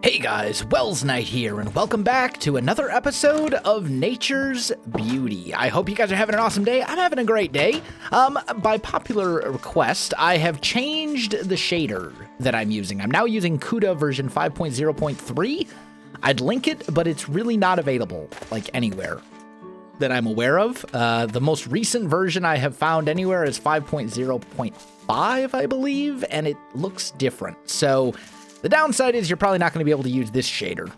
Hey guys, Welsknight here, and welcome back to another episode of Nature's Beauty. I hope you guys are having an awesome day. I'm having a great day. By popular request, I have changed the shader that I'm using. I'm now using CUDA version 5.0.3. I'd link it, but it's really not available, like, anywhere that I'm aware of. The most recent version I have found anywhere is 5.0.5, I believe, and it looks different. So the downside is you're probably not going to be able to use this shader,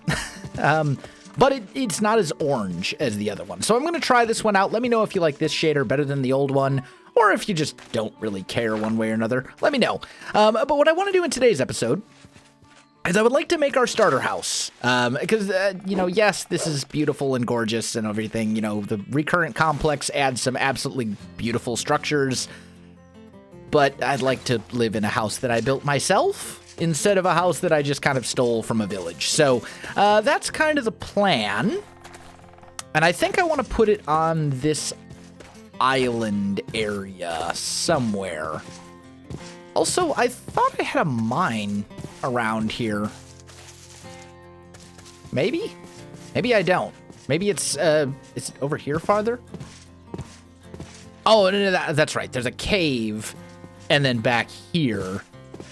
but it's not as orange as the other one. So I'm going to try this one out. Let me know if you like this shader better than the old one, or if you just don't really care one way or another. Let me know. But what I want to do in today's episode is I would like to make our starter house, because, yes, this is beautiful and gorgeous and everything. You know, the recurrent complex adds some absolutely beautiful structures, but I'd like to live in a house that I built myself instead of a house that I just kind of stole from a village. So that's kind of the plan. And I think I want to put it on this island area somewhere. Also, I thought I had a mine around here. Maybe? Maybe I don't. Maybe it's over here farther? Oh, no, that's right. There's a cave, and then back here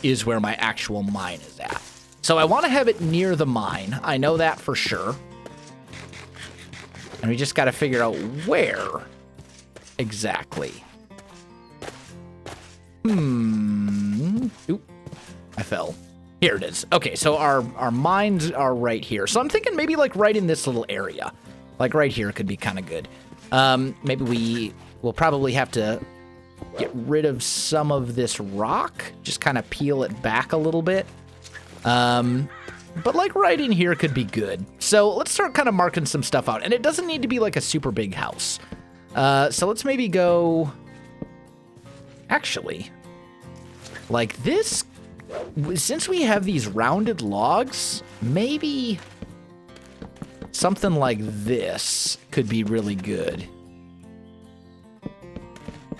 is where my actual mine is at. So I want to have it near the mine. I know that for sure. And we just got to figure out where exactly. Oop, I fell. Here it is. Okay, so our mines are right here. So I'm thinking maybe like right in this little area. Like right here could be kind of good. Maybe we'll probably have to get rid of some of this rock. Just kind of peel it back a little bit. But like right in here could be good. So let's start kind of marking some stuff out. And it doesn't need to be like a super big house. So let's maybe go... Actually, like this, since we have these rounded logs, maybe something like this could be really good.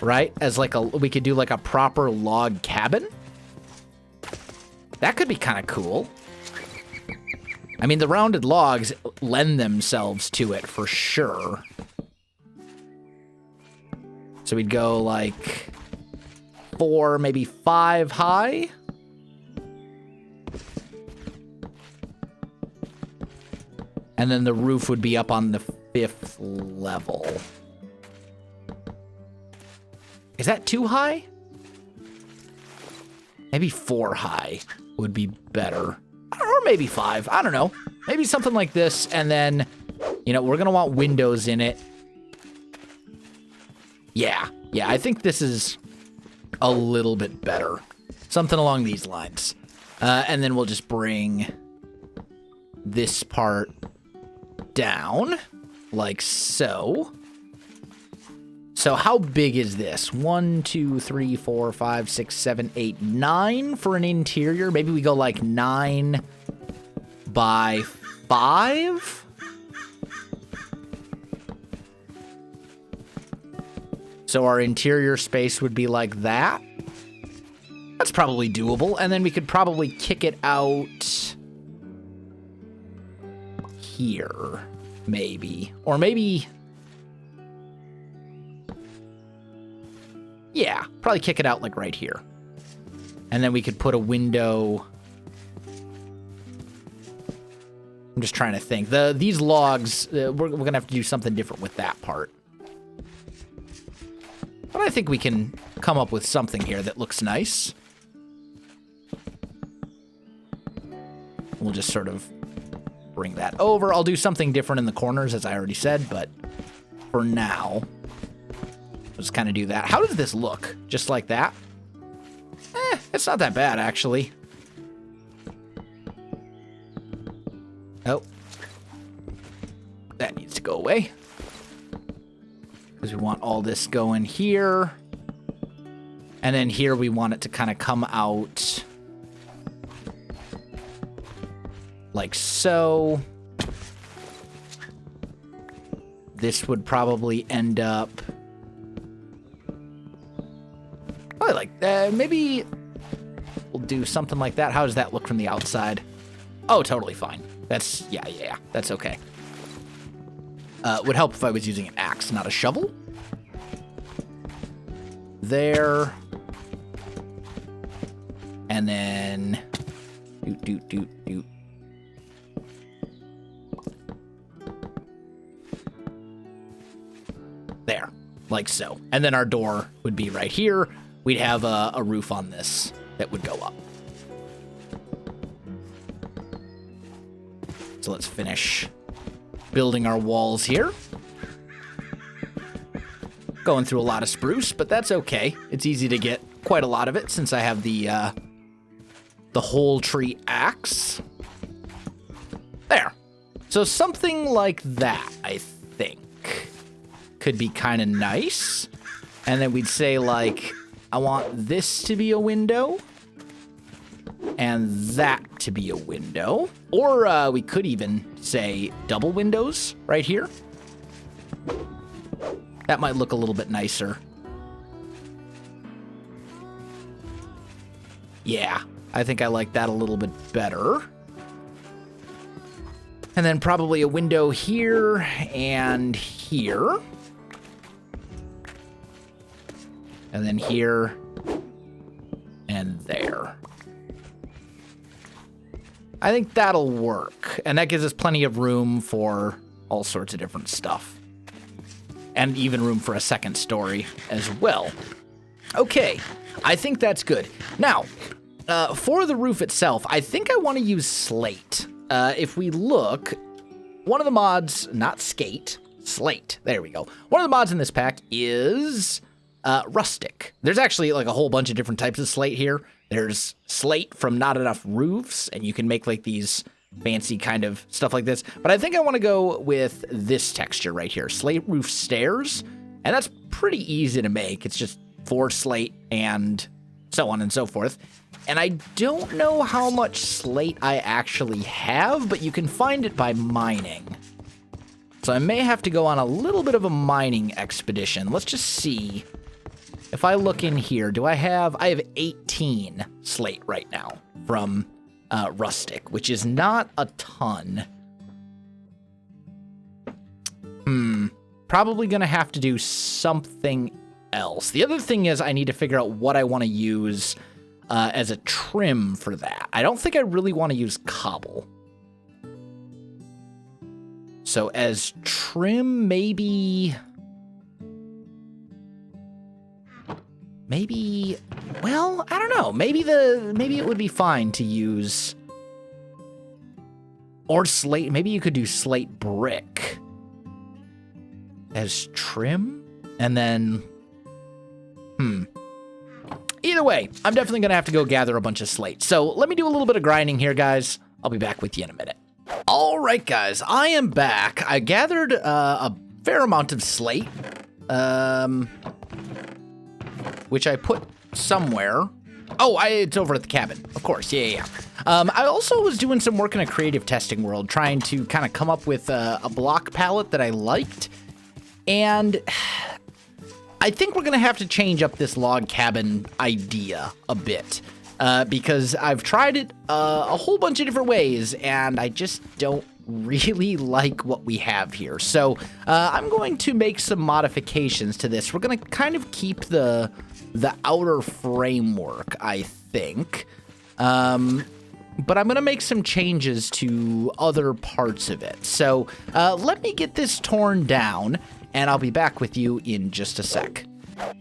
Right? As like we could do like a proper log cabin. That could be kind of cool. I mean, the rounded logs lend themselves to it for sure. So we'd go like 4, maybe 5 high. And then the roof would be up on the 5th level. Is that too high? Maybe 4 high would be better. Or maybe 5. I don't know. Maybe something like this. And then, we're going to want windows in it. Yeah, I think this is a little bit better. Something along these lines. And then we'll just bring this part down, like so. So how big is this? 1, 2, 3, 4, 5, 6, 7, 8, 9 for an interior. Maybe we go like 9 by 5. So our interior space would be like that. That's probably doable. And then we could probably kick it out here, maybe. Or maybe... Yeah, probably kick it out like right here. And then we could put a window... I'm just trying to think. These logs, we're going to have to do something different with that part. But I think we can come up with something here that looks nice. We'll just sort of bring that over. I'll do something different in the corners, as I already said, but for now, let's kind of do that. How does this look? Just like that? It's not that bad, actually. Oh. That needs to go away. Because we want all this going here. And then here we want it to kind of come out like so. This would probably end up... Probably like, maybe we'll do something like that. How does that look from the outside? Oh, totally fine. That's, yeah, that's okay. Would help if I was using an axe, not a shovel. There. And then... Doot. There, like so. And then our door would be right here. We'd have a roof on this that would go up. So let's finish building our walls here. Going through a lot of spruce, but that's okay. It's easy to get quite a lot of it since I have the whole tree axe. There. So something like that, I think, could be kind of nice. And then we'd say, like, I want this to be a window and that to be a window. Or we could even say double windows right here. That might look a little bit nicer. Yeah, I think I like that a little bit better. And then probably a window here and here. And then here and there. I think that'll work. And that gives us plenty of room for all sorts of different stuff. And even room for a second story as well. Okay, I think that's good. Now, for the roof itself, I think I want to use slate. If we look, one of the mods, not skate, slate. There we go. One of the mods in this pack is rustic. There's actually like a whole bunch of different types of slate here. There's slate from not enough roofs, and you can make like these fancy kind of stuff like this. But I think I want to go with this texture right here, slate roof stairs. And that's pretty easy to make. It's just 4 slate and so on and so forth. And I don't know how much slate I actually have, but you can find it by mining. So I may have to go on a little bit of a mining expedition. Let's just see. If I look in here, I have 18 slate right now from rustic, which is not a ton. Probably gonna have to do something else. The other thing is I need to figure out what I want to use as a trim for that. I don't think I really want to use cobble. So as trim, maybe, well, I don't know. Maybe it would be fine to use, or slate. Maybe you could do slate brick as trim, and then, Either way, I'm definitely gonna have to go gather a bunch of slate. So let me do a little bit of grinding here, guys. I'll be back with you in a minute. All right, guys, I am back. I gathered a fair amount of slate, which I put somewhere. Oh, it's over at the cabin, of course. Yeah. I also was doing some work in a creative testing world, trying to kind of come up with a block palette that I liked. And I think we're going to have to change up this log cabin idea a bit. Because I've tried it a whole bunch of different ways, and I just don't really like what we have here. So I'm going to make some modifications to this. We're going to kind of keep the outer framework, I think. But I'm going to make some changes to other parts of it. So let me get this torn down, and I'll be back with you in just a sec.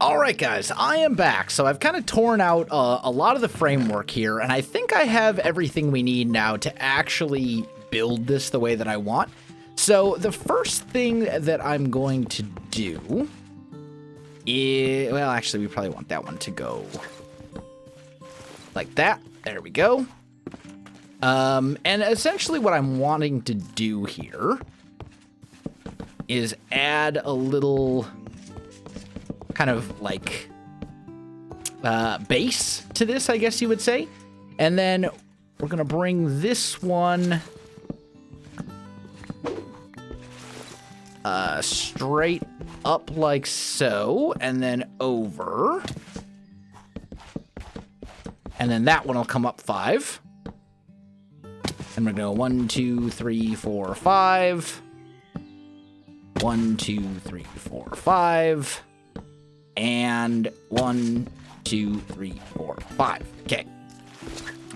All right, guys, I am back. So I've kind of torn out a lot of the framework here, and I think I have everything we need now to actually build this the way that I want. So the first thing that I'm going to do is, well, actually, we probably want that one to go like that. There we go. And essentially what I'm wanting to do here is add a little kind of like base to this, I guess you would say. And then we're going to bring this one straight up like so, and then over. And then that one will come up 5. And we're going to go 1, 2, 3, 4, 5. 1, 2, 3, 4, 5. And 1, 2, 3, 4, 5. Okay.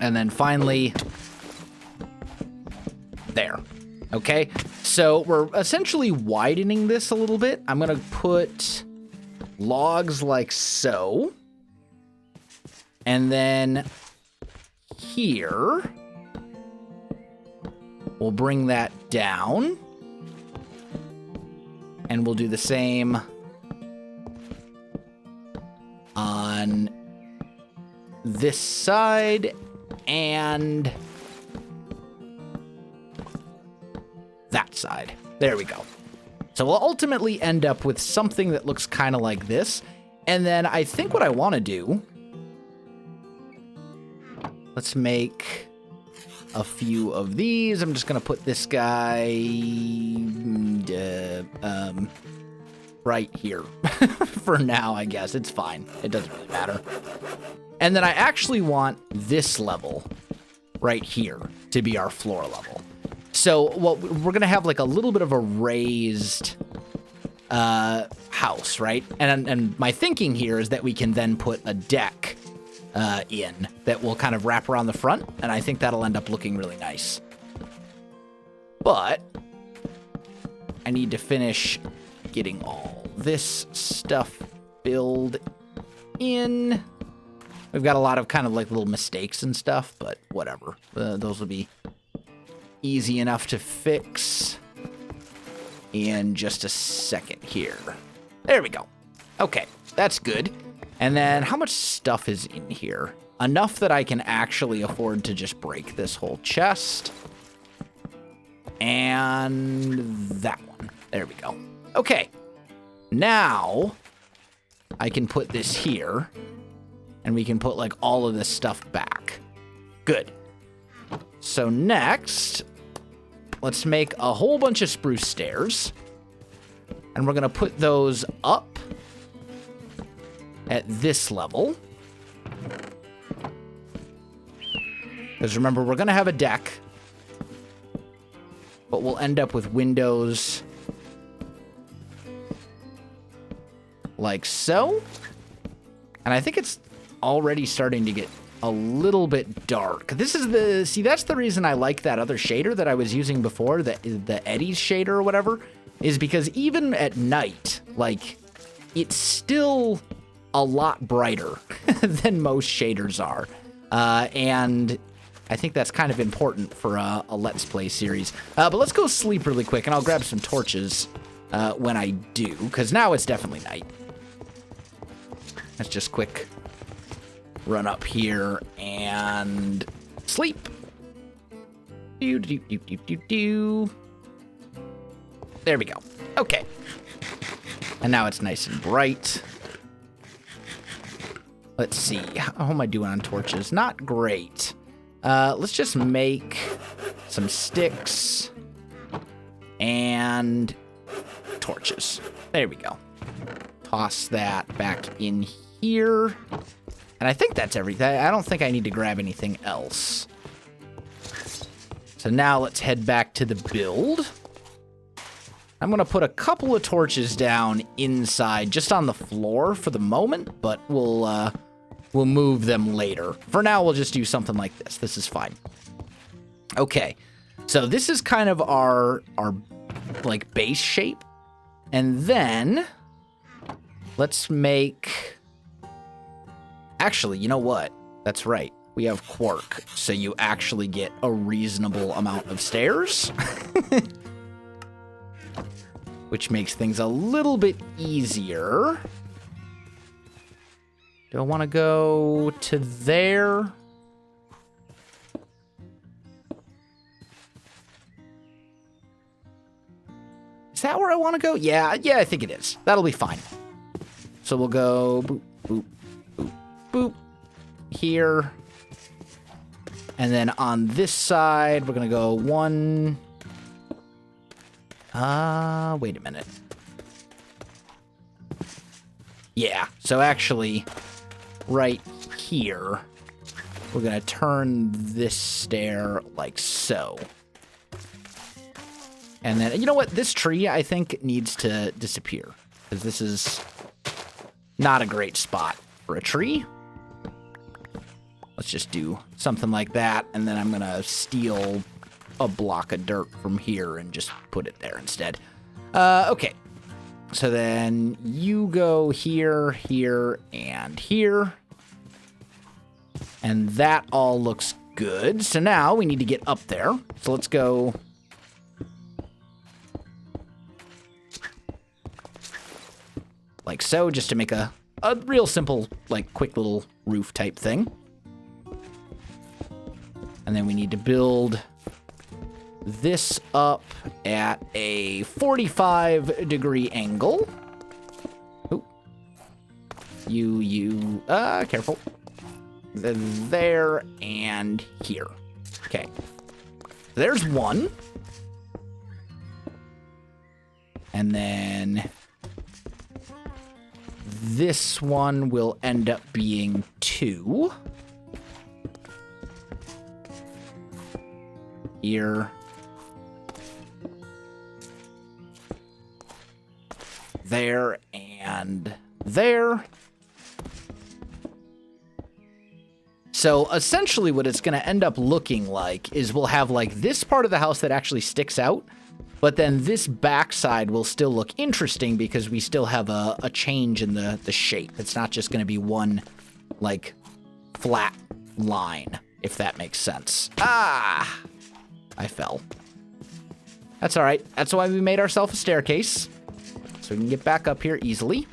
And then finally, there. Okay. So we're essentially widening this a little bit. I'm going to put logs like so. And then here, we'll bring that down. And we'll do the same on this side and that side. There we go. So we'll ultimately end up with something that looks kind of like this. And then I think what I want to do, let's make a few of these. I'm just going to put this guy right here for now, I guess. It's fine. It doesn't really matter. And then I actually want this level right here to be our floor level. So what we're going to have like a little bit of a raised house, right? And my thinking here is that we can then put a deck in that will kind of wrap around the front, and I think that'll end up looking really nice. But I need to finish getting all this stuff filled in. We've got a lot of kind of like little mistakes and stuff, but whatever. Those will be easy enough to fix in just a second here. There we go. Okay, that's good. And then how much stuff is in here? Enough that I can actually afford to just break this whole chest. And that one. There we go. Okay. Now I can put this here and we can put like all of this stuff back. Good. So next, let's make a whole bunch of spruce stairs. And we're going to put those up at this level. Because remember, we're going to have a deck, but we'll end up with windows like so. And I think it's already starting to get a little bit dark. This is the, see, that's the reason I like that other shader that I was using before, the Eddie's shader or whatever, is because even at night, like, it's still a lot brighter than most shaders are. And I think that's kind of important for a Let's Play series. But let's go sleep really quick, and I'll grab some torches when I do, because now it's definitely night. Let's just quick run up here and sleep. There we go. Okay. And now it's nice and bright. Let's see. How am I doing on torches? Not great. Let's just make some sticks and torches. There we go. Toss that back in here. And I think that's everything. I don't think I need to grab anything else. So now let's head back to the build. I'm going to put a couple of torches down inside, just on the floor for the moment, but we'll move them later. For now, we'll just do something like this. This is fine. Okay, so this is kind of our like base shape. And then let's make... Actually, you know what? That's right. We have quark, so you actually get a reasonable amount of stairs. Which makes things a little bit easier. Do I want to go to there? Is that where I want to go? Yeah, I think it is. That'll be fine. So we'll go boop, boop, boop, boop here. And then on this side, we're going to go one... wait a minute. Yeah, so actually, right here, we're going to turn this stair like so. And then, you know what? This tree, I think, needs to disappear. Because this is not a great spot for a tree. Let's just do something like that. And then I'm going to steal a block of dirt from here and just put it there instead. Okay. So then you go here, here, and here. And that all looks good. So now we need to get up there. So let's go... like so, just to make a real simple, like, quick little roof type thing. And then we need to build this up at a 45-degree angle. Ooh. Careful. There and here. Okay. There's one. And then this one will end up being 2. Here. There and there. So essentially what it's going to end up looking like is we'll have like this part of the house that actually sticks out, but then this backside will still look interesting because we still have a change in the shape. It's not just going to be one like flat line, if that makes sense. Ah! I fell. That's all right. That's why we made ourselves a staircase. So we can get back up here easily.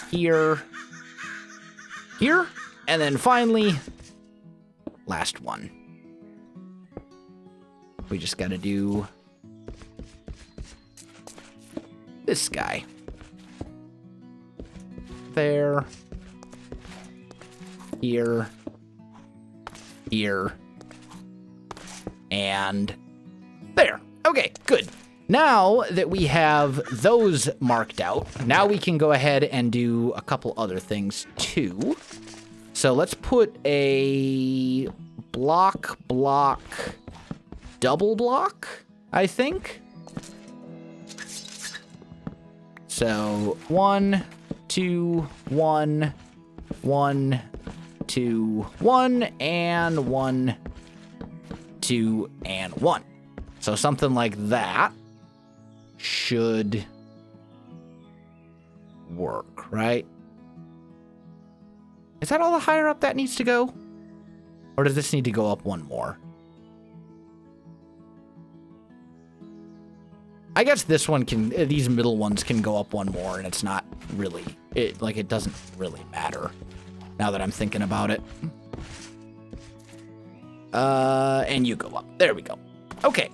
Here. Here. And then finally, last one. We just got to do this guy. There. Here. Here. And there. Okay, good. Now that we have those marked out, now we can go ahead and do a couple other things too. So let's put a block, double block, I think. So 1, 2, 1, 1, 2, 1, and 1, 2, and 1. So something like that should work, right? Is that all the higher up that needs to go? Or does this need to go up one more? I guess this one can, these middle ones can go up one more, and it's not really, it doesn't really matter now that I'm thinking about it. And you go up. There we go. Okay.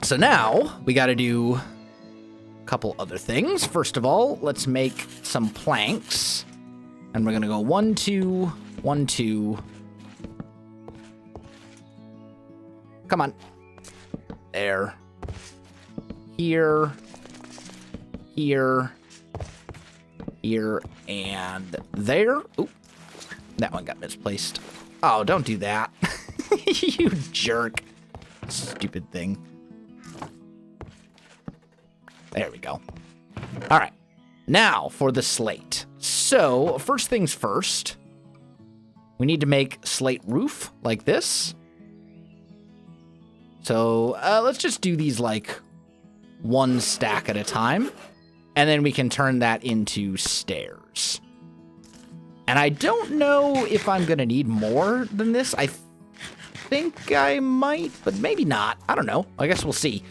So now we got to do a couple other things. First of all, let's make some planks. And we're going to go 1, 2, 1, 2. Come on. There. Here. Here. Here. And there. Oop. That one got misplaced. Oh, don't do that. You jerk. Stupid thing. There we go. All right. Now for the slate. So, first things first, we need to make slate roof like this. So, let's just do these like one stack at a time, and then we can turn that into stairs. And I don't know if I'm going to need more than this. I think I might, but maybe not. I don't know. I guess we'll see.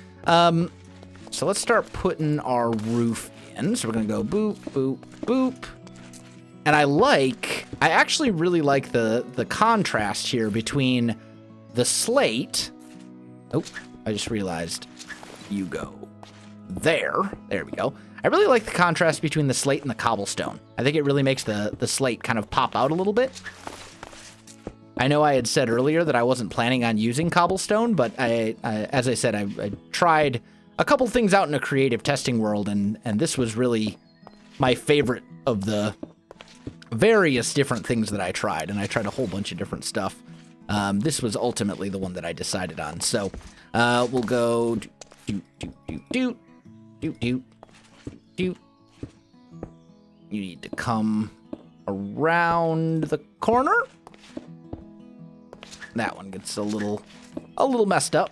So let's start putting our roof in. So we're going to go boop, boop, boop. And I actually really like the contrast here between the slate. Oh, I just realized you go there. There we go. I really like the contrast between the slate and the cobblestone. I think it really makes the slate kind of pop out a little bit. I know I had said earlier that I wasn't planning on using cobblestone, but as I said, I tried a couple things out in a creative testing world, and this was really my favorite of the various different things that I tried, and I tried a whole bunch of different stuff. This was ultimately the one that I decided on. So we'll go do. You need to come around the corner. That one gets a little messed up.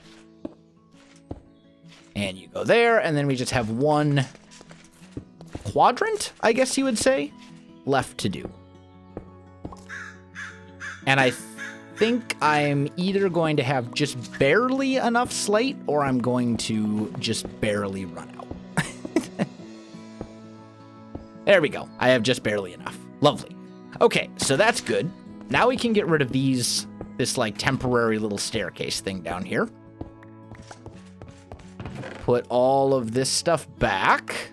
And you go there, and then we just have one quadrant, I guess you would say, left to do. And I think I'm either going to have just barely enough slate, or I'm going to just barely run out. There we go. I have just barely enough. Lovely. Okay, so that's good. Now we can get rid of this like temporary little staircase thing down here. Put all of this stuff back.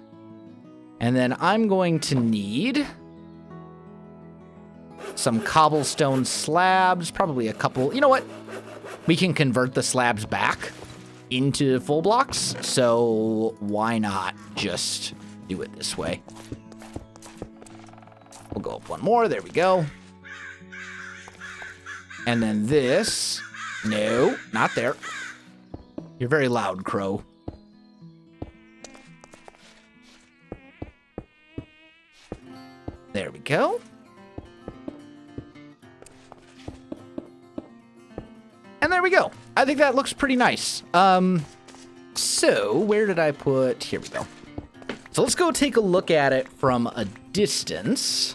And then I'm going to need some cobblestone slabs, probably a couple. You know what? We can convert the slabs back into full blocks, so why not just do it this way? We'll go up one more. There we go. And then this. No, not there. You're very loud, Crow. There we go. And there we go. I think that looks pretty nice. So where did I put? Here we go. So let's go take a look at it from a distance.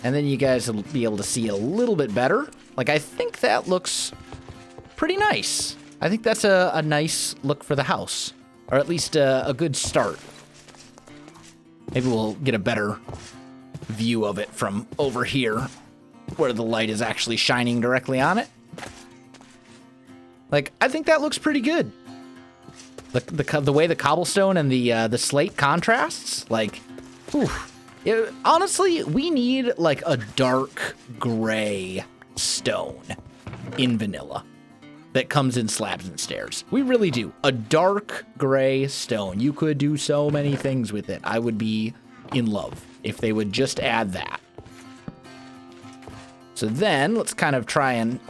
And then you guys will be able to see a little bit better. Like, I think that looks pretty nice. I think that's a nice look for the house. Or at least a good start. Maybe we'll get a better view of it from over here, where the light is actually shining directly on it. Like, I think that looks pretty good. The way the cobblestone and the slate contrasts, like, whew. Honestly, we need like a dark gray stone in vanilla that comes in slabs and stairs. We really do. A dark gray stone. You could do so many things with it. I would be in love if they would just add that. So then let's kind of try and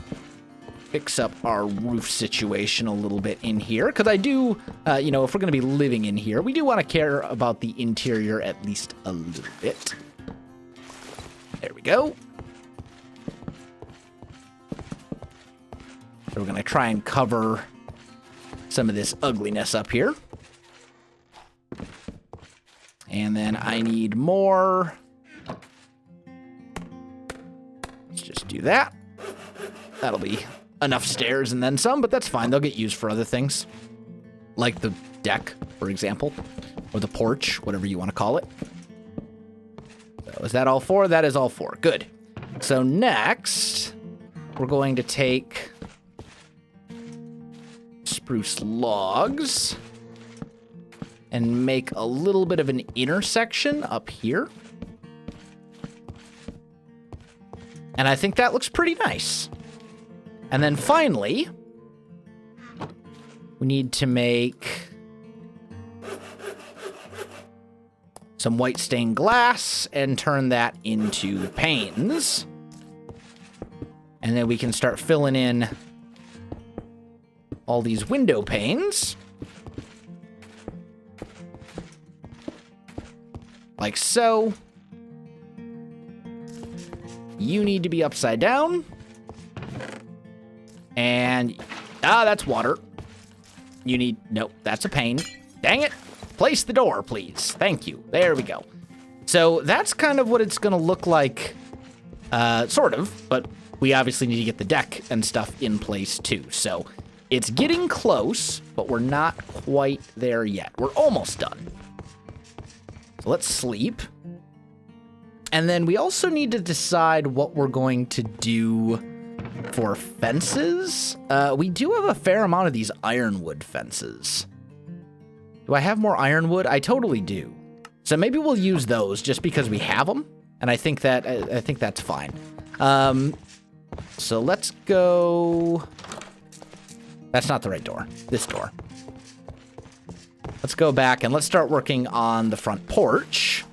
fix up our roof situation a little bit in here, because I do, if we're going to be living in here, we do want to care about the interior at least a little bit. There we go. So we're going to try and cover some of this ugliness up here. And then I need more. Let's just do that. That'll be enough stairs and then some, but that's fine. They'll get used for other things. Like the deck, for example. Or the porch, whatever you want to call it. So is that all four? That is all four. Good. So next, we're going to take spruce logs and make a little bit of an intersection up here. And I think that looks pretty nice. And then finally, we need to make some white stained glass and turn that into panes. And then we can start filling in all these window panes. Like so. You need to be upside down. And, that's water. You need, nope, that's a pane. Dang it. Place the door, please. Thank you. There we go. So that's kind of what it's going to look like, sort of, but we obviously need to get the deck and stuff in place too. So it's getting close, but we're not quite there yet. We're almost done. So let's sleep. And then we also need to decide what we're going to do for fences. We do have a fair amount of these ironwood fences. Do I have more ironwood? I totally do. So maybe we'll use those just because we have them, and I think that's fine. So let's go. That's not the right door. This door. Let's go back and let's start working on the front porch.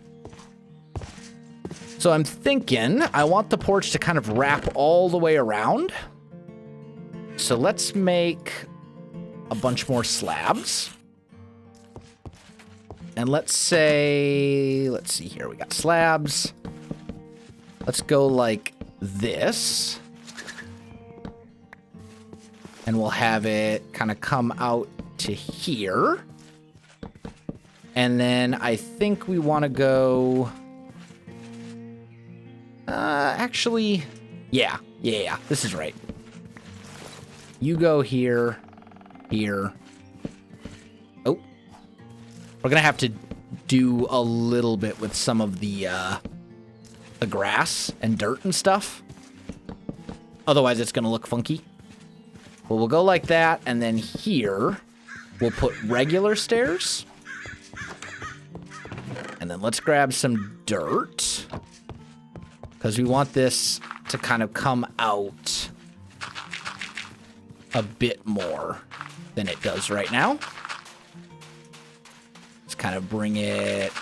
So I'm thinking I want the porch to kind of wrap all the way around. So let's make a bunch more slabs. And let's see here, we got slabs. Let's go like this. And we'll have it kind of come out to here. And then I think we want to go... actually, yeah, this is right. You go here, here. Oh. We're going to have to do a little bit with some of the grass and dirt and stuff. Otherwise, it's going to look funky. Well, we'll go like that, and then here, we'll put regular stairs. And then let's grab some dirt. Because we want this to kind of come out a bit more than it does right now. Let's kind of bring it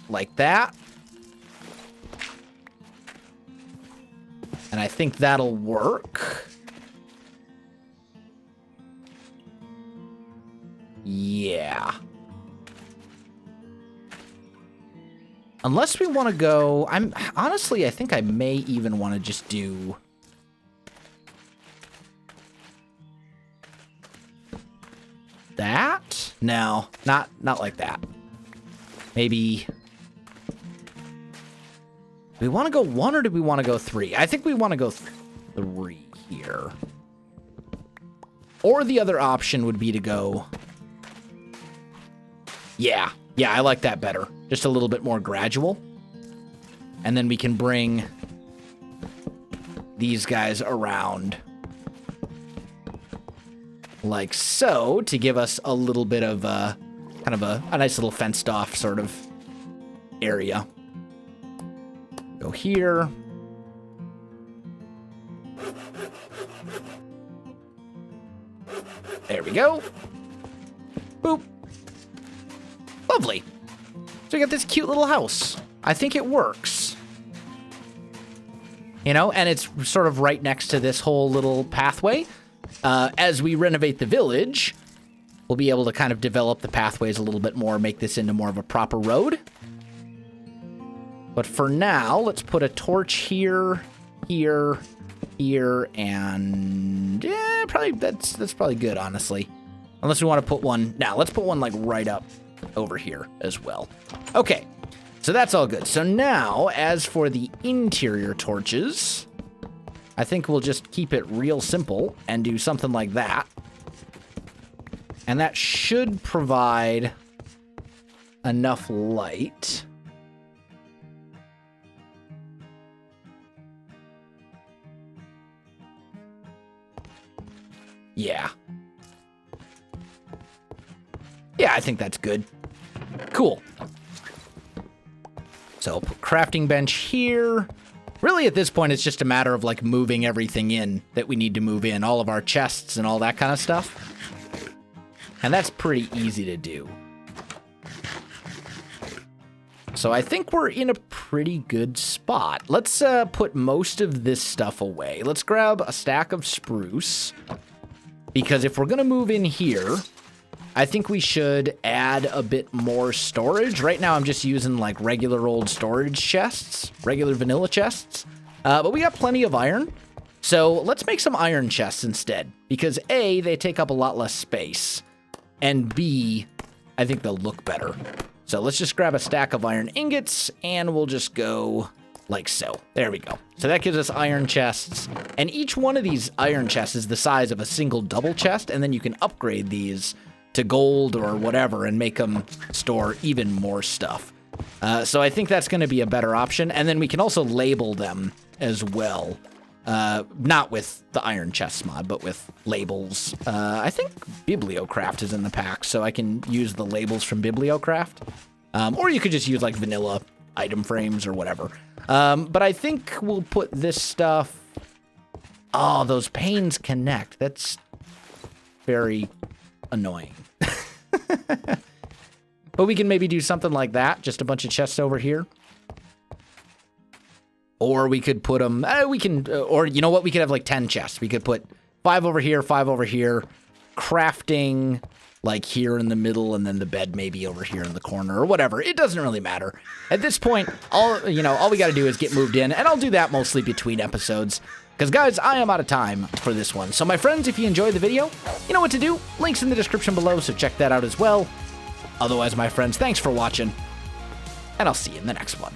like that. And I think that'll work. Yeah. Unless we want to go... honestly, I think I may even want to just do... that? No, not like that. Maybe... do we want to go 1 or do we want to go 3? I think we want to go 3 here. Or the other option would be to go... yeah, I like that better. Just a little bit more gradual. And then we can bring these guys around like so to give us a little bit of kind of a nice little fenced off sort of area. Go here. There we go. Boop. Lovely. So we got this cute little house. I think it works. You know, and it's sort of right next to this whole little pathway. As we renovate the village, we'll be able to kind of develop the pathways a little bit more, make this into more of a proper road. But for now, let's put a torch here, here, here, and yeah, probably that's probably good, honestly. Unless we want to put one, now let's put one like right up over here as well. Okay, so that's all good. So now, as for the interior torches, I think we'll just keep it real simple and do something like that. And that should provide enough light. Yeah. Yeah, I think that's good. Cool. So put crafting bench here. Really, at this point, it's just a matter of like moving everything in that we need to move in, all of our chests and all that kind of stuff. And that's pretty easy to do. So I think we're in a pretty good spot. Let's put most of this stuff away. Let's grab a stack of spruce. Because if we're going to move in here, I think we should add a bit more storage. Right now, I'm just using like regular old storage chests, regular vanilla chests. But we got plenty of iron. So let's make some iron chests instead. Because A, they take up a lot less space. And B, I think they'll look better. So let's just grab a stack of iron ingots and we'll just go like so. There we go. So that gives us iron chests. And each one of these iron chests is the size of a single double chest. And then you can upgrade these to gold or whatever and make them store even more stuff. So I think that's going to be a better option. And then we can also label them as well. Not with the iron chest mod, but with labels. I think Bibliocraft is in the pack, so I can use the labels from Bibliocraft. Or you could just use like vanilla item frames or whatever. But I think we'll put this stuff... oh, those panes connect. That's very annoying. But we can maybe do something like that. Just a bunch of chests over here. Or we could put them, or you know what? We could have like 10 chests. We could put 5 over here, 5 over here, crafting like here in the middle, and then the bed maybe over here in the corner or whatever. It doesn't really matter. At this point, all we got to do is get moved in, and I'll do that mostly between episodes. Because, guys, I am out of time for this one. So, my friends, if you enjoyed the video, you know what to do. Links in the description below, so check that out as well. Otherwise, my friends, thanks for watching, and I'll see you in the next one.